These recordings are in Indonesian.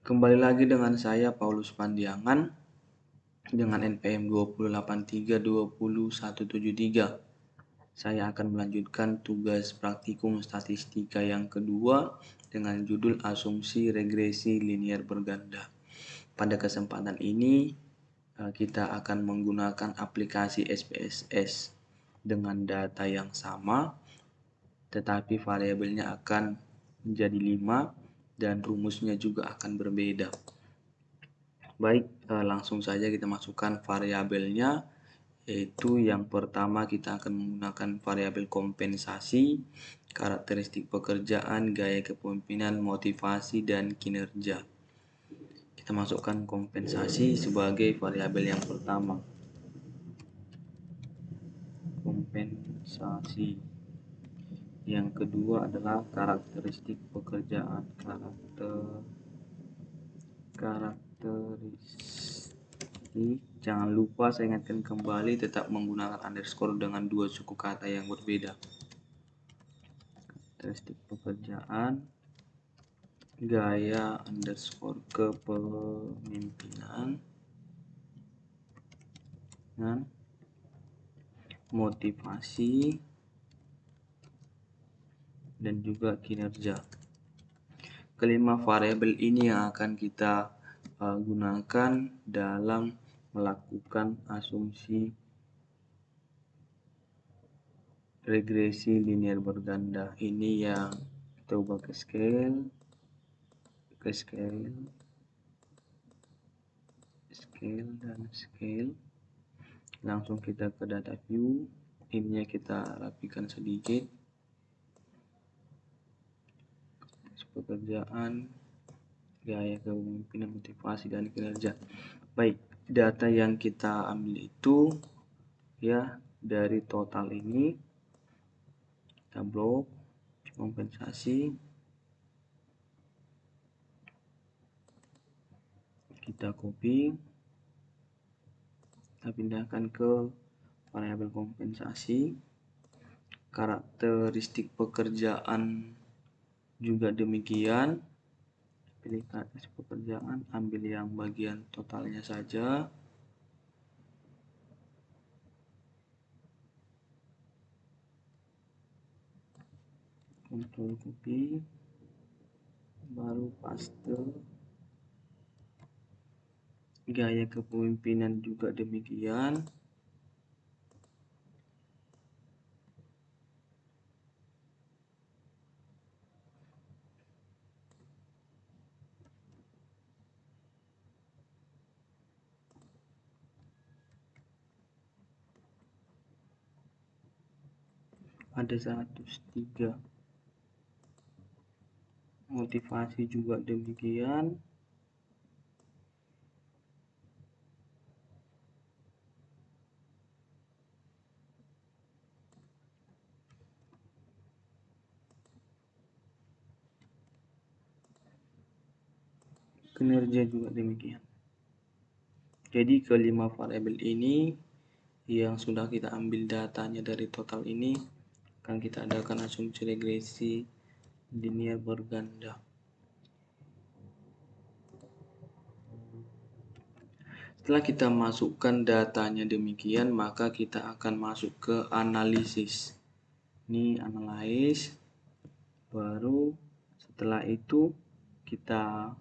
Kembali lagi dengan saya Paulus Pandiangan dengan NPM 283200173. Saya akan melanjutkan tugas praktikum statistika yang kedua dengan judul asumsi regresi linear berganda. Pada kesempatan ini kita akan menggunakan aplikasi SPSS dengan data yang sama, tetapi variabelnya akan menjadi 5 dan rumusnya juga akan berbeda. Baik, langsung saja kita masukkan variabelnya, yaitu yang pertama kita akan menggunakan variabel kompensasi, karakteristik pekerjaan, gaya kepemimpinan, motivasi, dan kinerja. Kita masukkan kompensasi sebagai variabel yang pertama. Kompensasi. Yang kedua adalah karakteristik pekerjaan. Karakteristik. Jangan lupa saya ingatkan kembali tetap menggunakan underscore dengan dua suku kata yang berbeda. Karakteristik pekerjaan, gaya underscore kepemimpinan, dan motivasi dan juga kinerja. Kelima variabel ini yang akan kita gunakan dalam melakukan asumsi regresi linear berganda. Ini yang kita ubah ke scale, dan scale. Langsung kita ke data view. Ininya kita rapikan sedikit. Pekerjaan, gaya kepemimpinan, motivasi, dan kinerja. Baik, data yang kita ambil itu ya dari total ini, kita blok kompensasi, kita copy, kita pindahkan ke variabel kompensasi. Karakteristik pekerjaan juga demikian. Pilih karakteristik pekerjaan, ambil yang bagian totalnya saja. Control copy, baru paste. Gaya kepemimpinan juga demikian. Ada 103. Motivasi juga demikian. Kinerja juga demikian. Jadi kelima variabel ini yang sudah kita ambil datanya dari total ini akan kita adakan asumsi regresi linear berganda. Setelah kita masukkan datanya demikian, maka kita akan masuk ke analisis. Ini analyze, baru setelah itu kita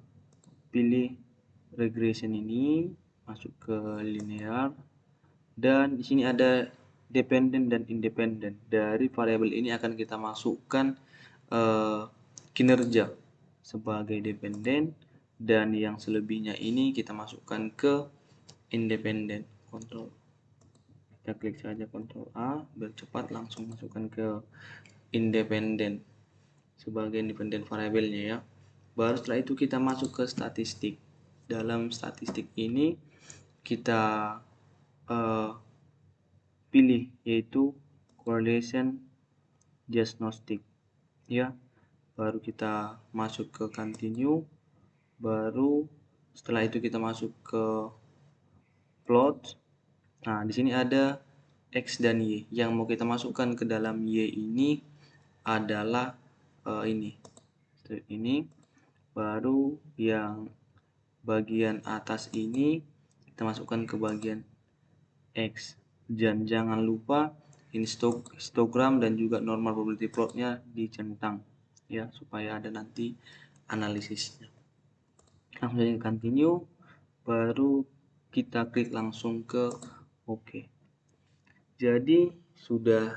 pilih regression ini, masuk ke linear, dan di sini ada dependent dan independent. Dari variabel ini akan kita masukkan kinerja sebagai dependent, dan yang selebihnya ini kita masukkan ke independent. Kita klik saja Ctrl A biar cepat, langsung masukkan ke independent sebagai independent variabelnya ya. Baru setelah itu kita masuk ke statistik. Dalam statistik ini kita pilih yaitu correlation diagnostic ya. Baru kita masuk ke continue, baru setelah itu kita masuk ke plot. Nah, di sini ada X dan Y. Yang mau kita masukkan ke dalam Y ini adalah ini. Baru yang bagian atas ini kita masukkan ke bagian X. Dan jangan lupa histogram dan juga normal probability plotnya dicentang ya, supaya ada nanti analisisnya. Langsung saja continue, baru kita klik langsung ke OK. Jadi sudah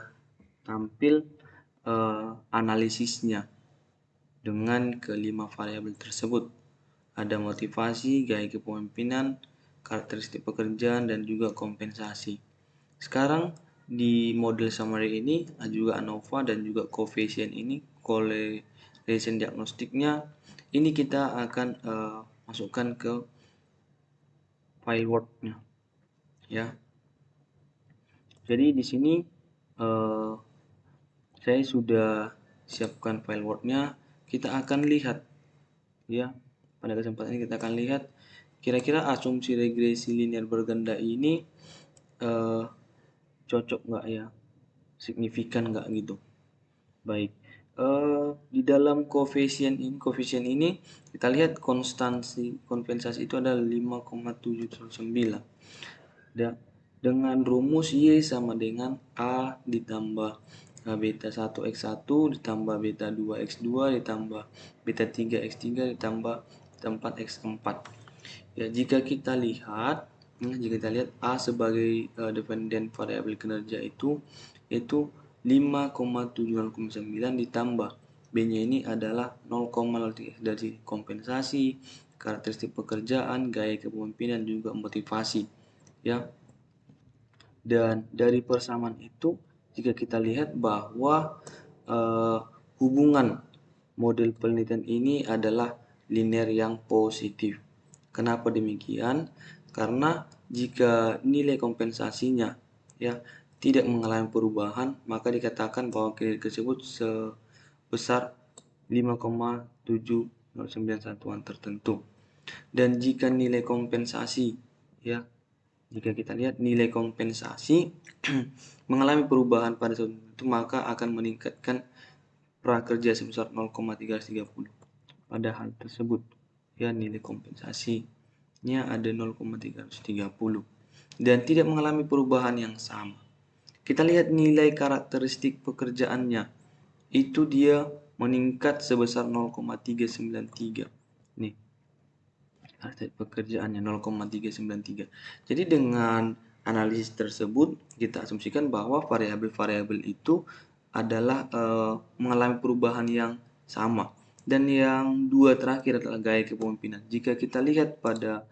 tampil analisisnya dengan kelima variabel tersebut. Ada motivasi, gaya kepemimpinan, karakteristik pekerjaan, dan juga kompensasi. Sekarang di model summary ini juga ANOVA dan juga coefficient ini, correlation diagnostiknya ini kita akan masukkan ke file Word-nya ya. Jadi di sini saya sudah siapkan file Word-nya. Kita akan lihat ya, pada kesempatan ini kita akan lihat kira-kira asumsi regresi linear berganda ini cocok nggak ya, signifikan nggak gitu. Baik, di dalam koefisien ini kita lihat kompensasi itu adalah 5,709 dengan rumus Y sama dengan A ditambah beta 1 X1 ditambah beta 2 X2 ditambah beta 3 X3 ditambah beta 4 X4. Ya, jika kita lihat A sebagai dependent variabel kinerja itu 5,709 ditambah B-nya ini adalah 0,03 dari kompensasi, karakteristik pekerjaan, gaya kepemimpinan, juga motivasi ya. Dan dari persamaan itu jika kita lihat bahwa hubungan model penelitian ini adalah linear yang positif. Kenapa demikian? Karena jika nilai kompensasinya ya tidak mengalami perubahan, maka dikatakan bahwa kinerja tersebut sebesar 5,709 satuan tertentu. Dan jika nilai kompensasi ya, jika kita lihat nilai kompensasi mengalami perubahan pada saat itu, maka akan meningkatkan prakerja sebesar 0,330. Pada hal tersebut ya, nilai kompensasinya ada 0,330 dan tidak mengalami perubahan yang sama. Kita lihat nilai karakteristik pekerjaannya, itu dia meningkat sebesar 0,393. Nih, karakteristik pekerjaannya 0,393. Jadi dengan analisis tersebut kita asumsikan bahwa variabel-variabel itu adalah mengalami perubahan yang sama. Dan yang dua terakhir adalah gaya kepemimpinan. Jika kita lihat pada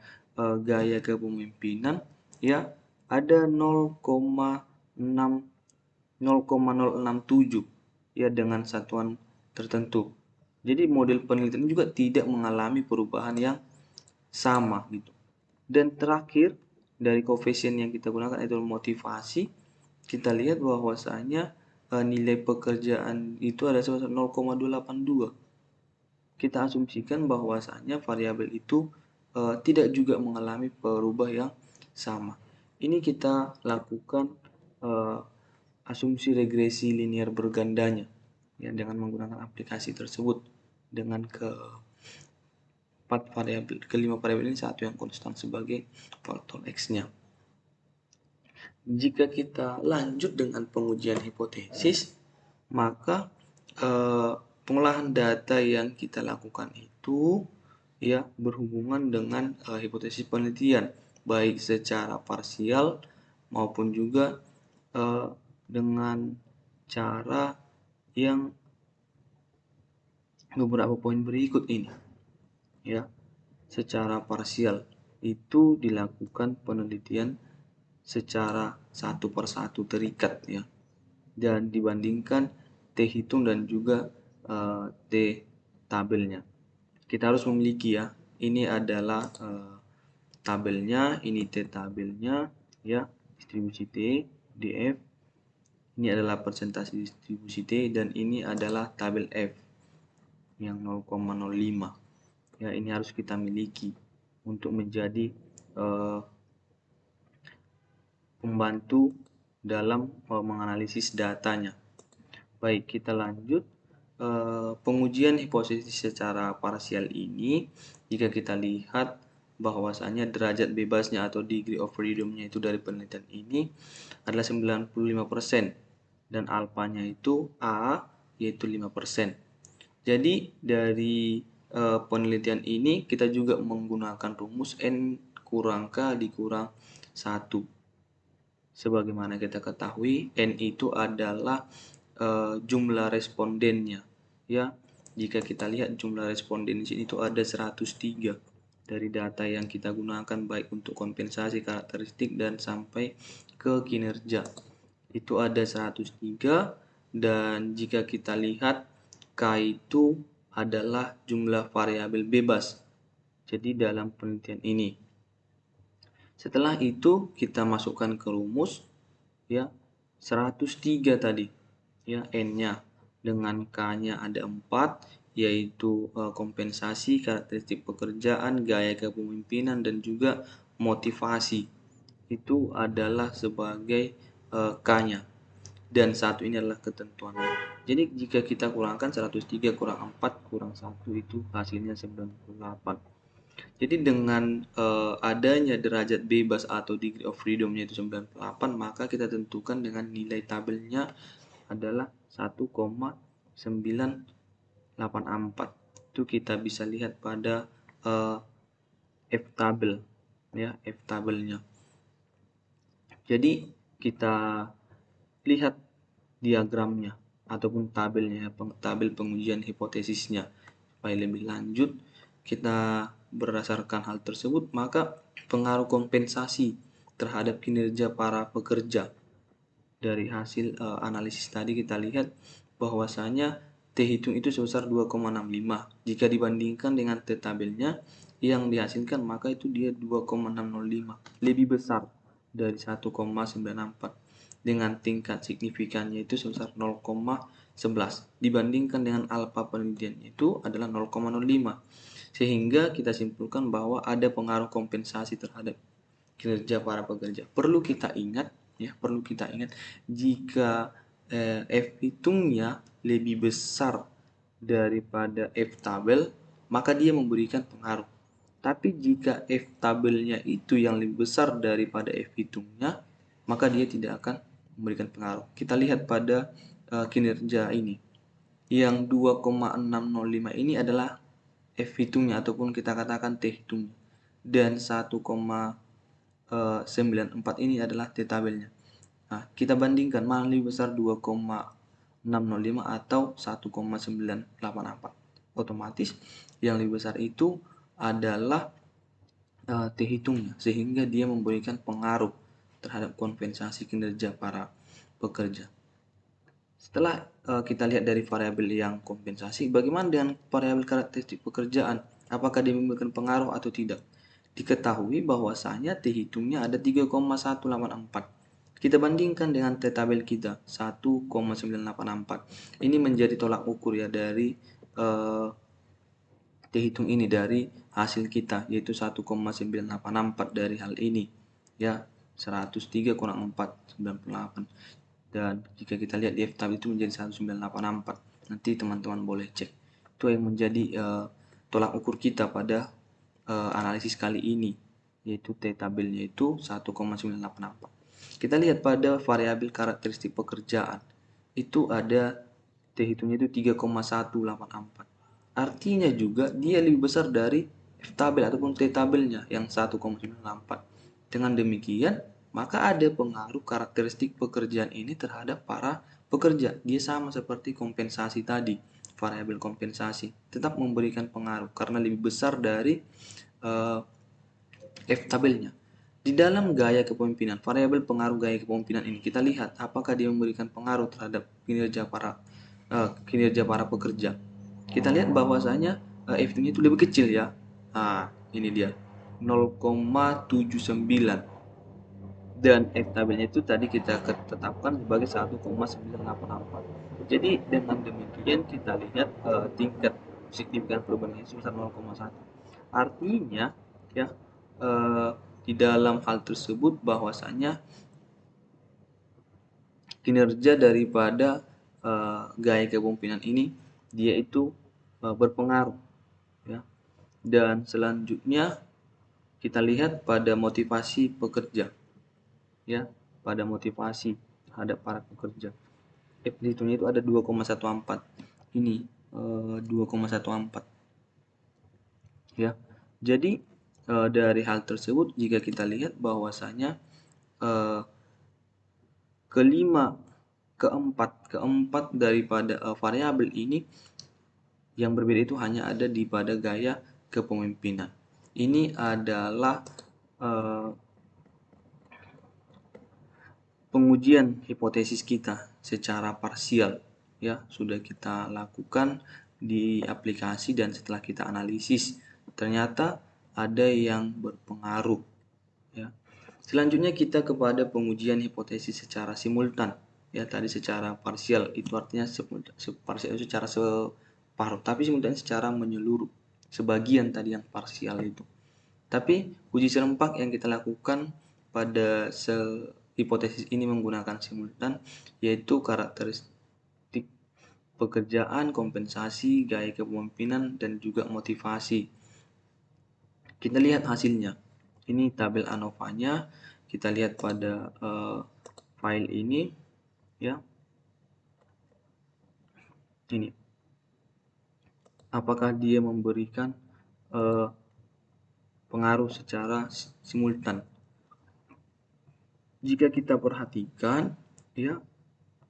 gaya kepemimpinan ya, ada 0,067 ya dengan satuan tertentu. Jadi model penelitian juga tidak mengalami perubahan yang sama gitu. Dan terakhir dari koefisien yang kita gunakan itu motivasi. Kita lihat bahwasanya nilai pekerjaan itu ada sebesar 0,282. Kita asumsikan bahwasanya variabel itu tidak juga mengalami perubahan yang sama. Ini kita lakukan asumsi regresi linear bergandanya ya, dengan menggunakan aplikasi tersebut dengan kelima variabel ini satu yang konstan sebagai faktor X-nya. Jika kita lanjut dengan pengujian hipotesis, maka pengolahan data yang kita lakukan itu ya berhubungan dengan hipotesis penelitian, baik secara parsial maupun juga dengan cara yang beberapa poin berikut ini ya. Secara parsial itu dilakukan penelitian secara satu persatu terikat ya, dan dibandingkan T hitung dan juga T tabelnya. Kita harus memiliki ya, ini adalah tabelnya, ini T tabelnya ya, distribusi T, DF, ini adalah persentase distribusi T, dan ini adalah tabel F yang 0,05 ya. Ini harus kita miliki untuk menjadi pembantu dalam menganalisis datanya. Baik, kita lanjut. Pengujian hipotesis secara parsial ini, jika kita lihat bahwasanya derajat bebasnya atau degree of freedom-nya itu dari penelitian ini adalah 95% dan alfanya itu A yaitu 5%. Jadi dari penelitian ini kita juga menggunakan rumus N kurang K dikurang 1. Sebagaimana kita ketahui, N itu adalah jumlah respondennya. Ya, jika kita lihat jumlah responden di sini itu ada 103 dari data yang kita gunakan baik untuk kompensasi karakteristik dan sampai ke kinerja. Itu ada 103 dan jika kita lihat K itu adalah jumlah variabel bebas. Jadi dalam penelitian ini. Setelah itu kita masukkan ke rumus ya 103 tadi ya N-nya dengan K-nya ada 4 yaitu kompensasi, karakteristik pekerjaan, gaya kepemimpinan dan juga motivasi. Itu adalah sebagai K-nya. Dan satu ini adalah ketentuannya. Jadi jika kita kurangkan 103 kurang 4 kurang 1 itu hasilnya 98. Jadi dengan adanya derajat bebas atau degree of freedom-nya itu 98, maka kita tentukan dengan nilai tabelnya adalah 1,984. Itu kita bisa lihat pada F tabel ya, F tabelnya. Jadi kita lihat diagramnya ataupun tabelnya, tabel pengujian hipotesisnya. Supaya lebih lanjut, kita berdasarkan hal tersebut, maka pengaruh kompensasi terhadap kinerja para pekerja. Dari hasil analisis tadi kita lihat bahwasanya T hitung itu sebesar 2,65. Jika dibandingkan dengan T tabelnya yang dihasilkan, maka itu dia 2,605. Lebih besar dari 1,94 dengan tingkat signifikannya itu sebesar 0,11 dibandingkan dengan alfa penelitiannya itu adalah 0,05, sehingga kita simpulkan bahwa ada pengaruh kompensasi terhadap kinerja para pekerja. Perlu kita ingat jika F hitungnya lebih besar daripada F tabel, maka dia memberikan pengaruh. Tapi jika F tabelnya itu yang lebih besar daripada F hitungnya, maka dia tidak akan memberikan pengaruh. Kita lihat pada kinerja ini. Yang 2,605 ini adalah F hitungnya ataupun kita katakan T hitungnya. Dan 1,94 ini adalah T tabelnya. Nah, kita bandingkan mana lebih besar 2,605 atau 1,984. Otomatis yang lebih besar itu adalah T hitungnya, sehingga dia memberikan pengaruh terhadap kompensasi kinerja para pekerja. Setelah kita lihat dari variabel yang kompensasi, bagaimana dengan variabel karakteristik pekerjaan? Apakah dia memberikan pengaruh atau tidak? Diketahui bahwasanya T hitungnya ada 3,184. Kita bandingkan dengan T tabel kita 1,984. Ini menjadi tolak ukur ya dari T hitung ini dari hasil kita yaitu 1,984 dari hal ini ya 103 kurang 4 98. Dan jika kita lihat di F tab itu menjadi 1,984. Nanti teman-teman boleh cek. Itu yang menjadi tolak ukur kita pada analisis kali ini, yaitu T tabelnya itu 1,984. Kita lihat pada variabel karakteristik pekerjaan. Itu ada T hitungnya itu 3,184. Artinya juga dia lebih besar dari F tabel ataupun T tabelnya yang 1,984. Dengan demikian, maka ada pengaruh karakteristik pekerjaan ini terhadap para pekerja. Dia sama seperti kompensasi tadi, variabel kompensasi tetap memberikan pengaruh karena lebih besar dari F tabelnya. Di dalam gaya kepemimpinan, variabel pengaruh gaya kepemimpinan ini kita lihat apakah dia memberikan pengaruh terhadap kinerja para pekerja. Kita lihat bahwasanya F-nya itu lebih kecil ya. Nah, ini dia 0,79 dan F tabelnya itu tadi kita tetapkan sebagai 1,984. Jadi dengan demikian kita lihat tingkat signifikan perubahannya sebesar 0,1. Artinya ya di dalam hal tersebut bahwasanya kinerja daripada gaya kepemimpinan ini dia itu berpengaruh ya. Dan selanjutnya kita lihat pada motivasi pekerja, ya, pada motivasi terhadap para pekerja. Hitungnya itu ada 2,14. Ini 2,14. Ya. Jadi dari hal tersebut jika kita lihat bahwasanya keempat daripada variabel ini yang berbeda itu hanya ada di pada gaya kepemimpinan. Ini adalah pengujian hipotesis kita secara parsial, ya, sudah kita lakukan di aplikasi dan setelah kita analisis ternyata ada yang berpengaruh, ya. Selanjutnya kita kepada pengujian hipotesis secara simultan, ya, tadi secara parsial itu artinya parsial itu secara separuh, tapi simultan secara menyeluruh, sebagian tadi yang parsial itu. Tapi uji serempak yang kita lakukan pada hipotesis ini menggunakan simultan, yaitu karakteristik pekerjaan, kompensasi, gaya kepemimpinan, dan juga motivasi. Kita lihat hasilnya. Ini tabel ANOVA-nya. Kita lihat pada file ini, ya. Ini. Apakah dia memberikan pengaruh secara simultan? Jika kita perhatikan, ya,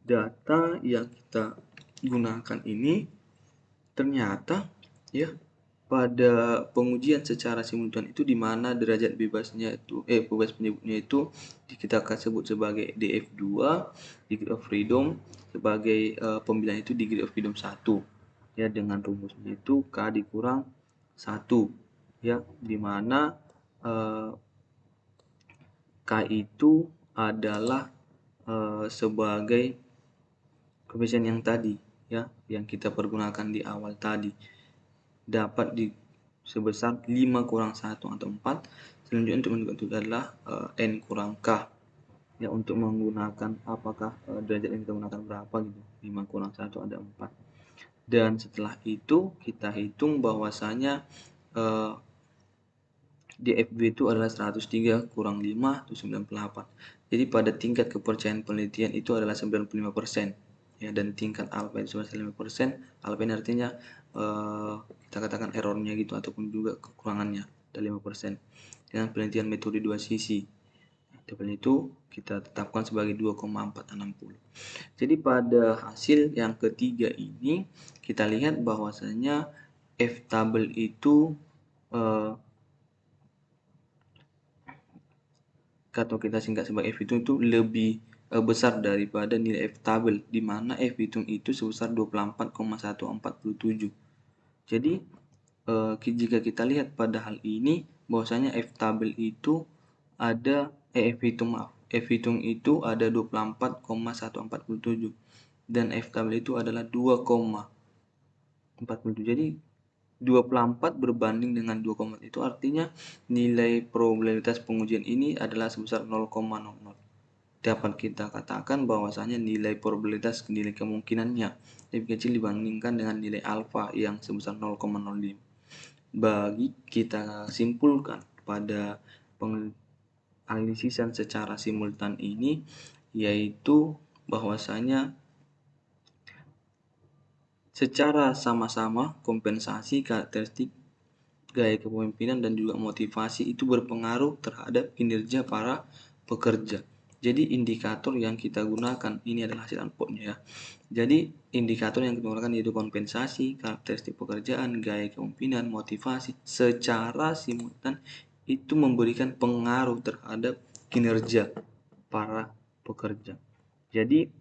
data yang kita gunakan ini ternyata, ya, pada pengujian secara simultan itu di mana derajat bebasnya itu bebas penyebutnya itu kita akan sebut sebagai DF2, degree of freedom, sebagai pemilihan itu degree of freedom 1, ya, dengan rumusnya itu K dikurang 1, ya, di mana K itu adalah sebagai koefisien yang tadi, ya, yang kita pergunakan di awal tadi, dapat sebesar 5 kurang 1 atau 4. Selanjutnya untuk menentukan itu adalah N kurang K, ya, untuk menggunakan apakah derajat yang kita gunakan berapa gitu. 5 kurang 1 ada 4. Dan setelah itu kita hitung bahwasanya DFB itu adalah 103 kurang 5 itu 98. Jadi pada tingkat kepercayaan penelitian itu adalah 95%, ya, dan tingkat alpha itu 95%. Alpha ini artinya kita katakan errornya gitu ataupun juga kekurangannya ada 5%. Dengan penelitian metode dua sisi, tabel itu kita tetapkan sebagai 2,460. Jadi pada hasil yang ketiga ini kita lihat bahwasanya F tabel itu atau kita singkat sebagai F hitung itu lebih besar daripada nilai F tabel, di mana F hitung itu sebesar 24,147. Jadi jika kita lihat pada hal ini bahwasanya F tabel itu ada F hitung itu ada 24,147 dan F tabel itu adalah 2,47. Jadi 24 berbanding dengan 2, itu artinya nilai probabilitas pengujian ini adalah sebesar 0,00. Dapat kita katakan bahwasanya nilai probabilitas, nilai kemungkinannya lebih kecil dibandingkan dengan nilai alfa yang sebesar 0,05. Bagi kita simpulkan pada penganalisisan secara simultan ini, yaitu bahwasanya secara sama-sama kompensasi, karakteristik, gaya kepemimpinan, dan juga motivasi itu berpengaruh terhadap kinerja para pekerja. Jadi indikator yang kita gunakan ini adalah hasil outputnya, ya. Jadi indikator yang kita gunakan yaitu kompensasi, karakteristik pekerjaan, gaya kepemimpinan, motivasi secara simultan itu memberikan pengaruh terhadap kinerja para pekerja. Jadi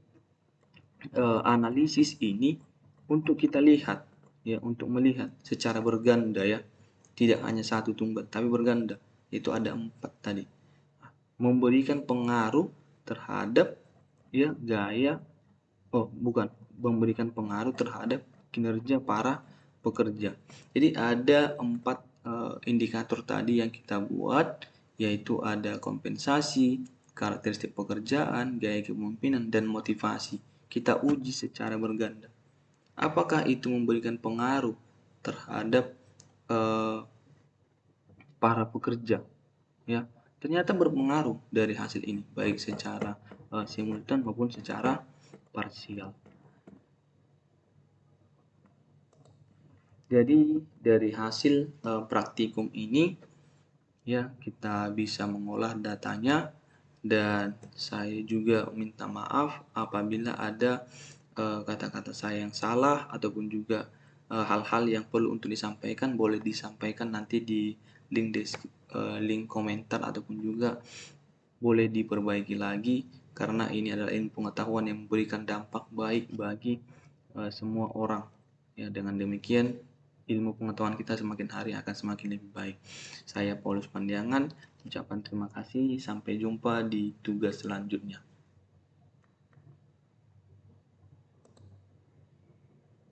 analisis ini untuk kita lihat, ya, untuk melihat secara berganda, ya, tidak hanya satu tunggal tapi berganda, itu ada 4 tadi, memberikan pengaruh terhadap, ya, memberikan pengaruh terhadap kinerja para pekerja. Jadi ada 4 indikator tadi yang kita buat, yaitu ada kompensasi, karakteristik pekerjaan, gaya kepemimpinan, dan motivasi. Kita uji secara berganda. Apakah itu memberikan pengaruh terhadap para pekerja? ya ternyata berpengaruh dari hasil ini, baik secara simultan maupun secara parsial. Jadi dari hasil praktikum ini ya kita bisa mengolah datanya, dan saya juga minta maaf apabila ada kata-kata saya yang salah ataupun juga hal-hal yang perlu untuk disampaikan, boleh disampaikan nanti di link komentar, ataupun juga boleh diperbaiki lagi, karena ini adalah ilmu pengetahuan yang memberikan dampak baik bagi semua orang. Ya, dengan demikian ilmu pengetahuan kita semakin hari akan semakin lebih baik. Saya Paulus Pandiangan, ucapkan terima kasih. Sampai jumpa di tugas selanjutnya.